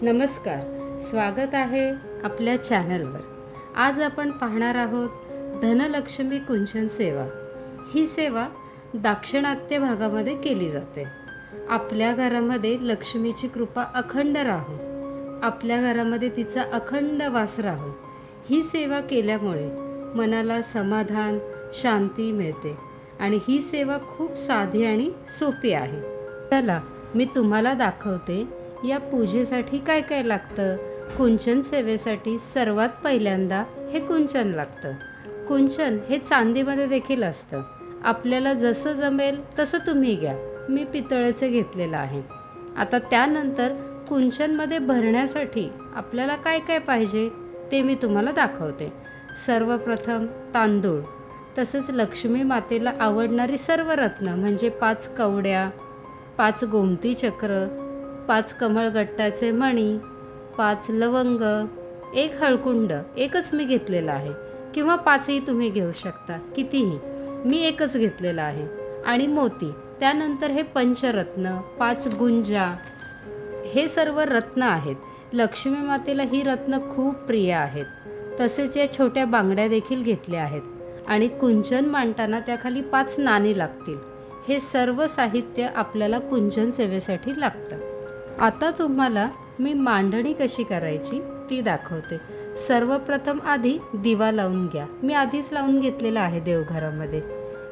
नमस्कार, स्वागत आहे आपल्या चॅनलवर। आज आपण पाहणार आहोत धनलक्ष्मी कुंचन सेवा। ही सेवा दाक्षिणात्य भागामध्ये केली जाते। आपल्या घरामध्ये लक्ष्मीची कृपा अखंड राहो, आपल्या घरामध्ये तिचा अखंड वास राहो, ही सेवा केल्यामुळे मनाला समाधान, शांती मिळते आणि ही सेवा खूप साधी आणि सोपी आहे। चला मी तुम्हाला दाखवते या पूजेसाठी काय काय लागतं। कुंचन सेवेसाठी सर्वात पहिल्यांदा हे कुंचन लागतं। कुंचन हे चांदीमध्ये देखील असतं। आपल्याला जसं जमेल तसं तुम्ही घ्या, मी पितळेचे घेतलेलं आहे। आता त्यानंतर कुंचनमध्ये भरण्यासाठी आपल्याला काय काय पाहिजे ते मी तुम्हाला दाखवते। सर्वप्रथम तांदूळ, तसंच लक्ष्मी मातेला आवडणारी सर्व रत्न म्हणजे 5 कवड्या, 5 गोमती चक्र, 5 कमळगट्टाचे मणी, 5 लवंग, 1 हळकुंड, एकच मी घेतलेला आहे, किंवा 5ही तुम्ही घेऊ शकता, कितीही, मी एकच घेतलेला आहे, आणि मोती। त्यानंतर हे पंचरत्न, 5 गुंजा, हे सर्व रत्न आहेत। लक्ष्मी मातेला ही रत्न खूप प्रिय आहेत। तसेच या छोट्या बांगड्या देखील घेतल्या आहेत आणि कुंचन मांडताना त्याखाली 5 नाणी लागतील। हे सर्व साहित्य आपल्याला कुंचन सेवेसाठी लागतं। आता तुम्हाला मी मांडणी कशी करायची ती दाखवते। सर्वप्रथम आधी दिवा लावून घ्या, मी आधीच लावून घेतलेला आहे देवघरामध्ये।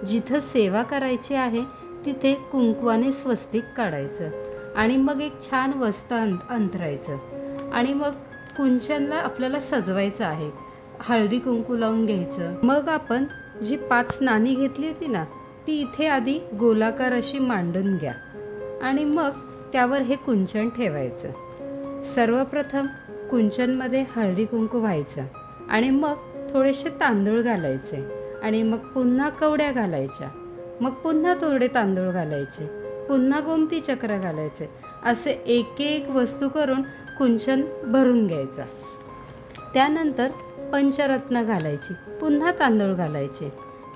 जिथं सेवा करायची आहे तिथे कुंकवाने स्वस्तिक काढायचं आणि मग एक छान वस्त्र अंथरायचं आणि मग कुंचनला आपल्याला सजवायचं आहे। हळदी कुंकू लावून घ्यायचं। मग आपण जी 5 नाणी घेतली होती ना, ती इथे आधी गोलाकार अशी मांडून घ्या आणि मग त्यावर हे कुंचन ठेवायचं। सर्वप्रथम कुंचनमध्ये हळदी कुंकू व्हायचं आणि मग थोडेसे तांदूळ घालायचे आणि मग पुन्हा कवड्या घालायच्या, मग पुन्हा थोडे तांदूळ घालायचे, पुन्हा गोमती चक्र घालायचे, असे एक एक वस्तू करून कुंचन भरून घ्यायचा। त्यानंतर पंचरत्न घालायची, पुन्हा तांदूळ घालायचे।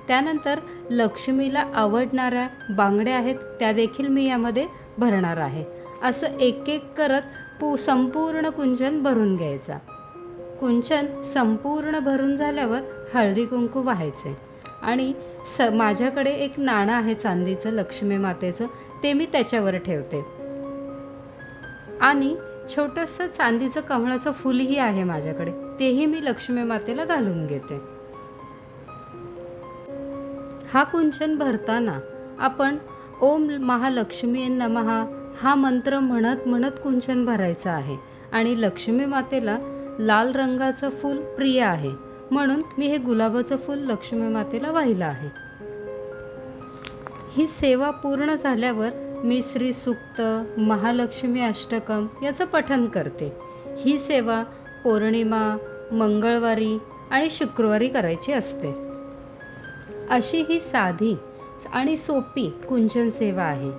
त्यानंतर लक्ष्मीला आवडणाऱ्या बांगड्या आहेत त्या देखील मी यामध्ये भरणार आहे। असं एक एक करत संपूर्ण कुंचन भरून घ्यायचा। कुंचन संपूर्ण भरून झाल्यावर हळदी कुंकू व्हायचे आणि माझ्याकडे एक नाणं आहे चांदीचं लक्ष्मी मातेचं, ते मी त्याच्यावर ठेवते आणि छोटंसं चांदीचं कमळाचं फूलही आहे माझ्याकडे, तेही मी लक्ष्मी मातेला घालून घेते। हा कुंचन भरताना आपण ओम महालक्ष्मी नमः हा मंत्र म्हणत म्हणत कुंचन भरायचं आहे आणि लक्ष्मी मातेला लाल रंगाचं फूल प्रिय आहे, म्हणून मी हे गुलाबाचं फूल लक्ष्मी मातेला वाहिलं आहे। ही सेवा पूर्ण झाल्यावर मी श्री सूक्त, महालक्ष्मी अष्टकम याचं पठण करते। ही सेवा पौर्णिमा, मंगळवारी आणि शुक्रवारी करायची असते। अशी ही साधी आणि सोपी कुंचन सेवा आहे।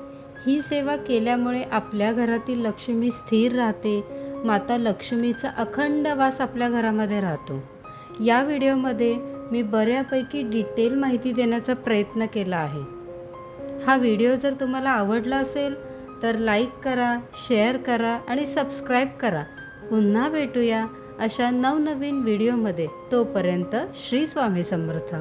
ही सेवा केल्यामुळे आपल्या घरातील लक्ष्मी स्थिर राहते, माता लक्ष्मीचा अखंड वास आपल्या घरामध्ये राहतो। या व्हिडिओमध्ये मी बऱ्यापैकी डिटेल माहिती देण्याचा प्रयत्न केला आहे। हा व्हिडिओ जर तुम्हाला आवडला असेल तर लाईक करा, शेअर करा आणि सबस्क्राईब करा। पुन्हा भेटूया अशा नवनवीन व्हिडिओमध्ये। तोपर्यंत श्री स्वामी समर्थ।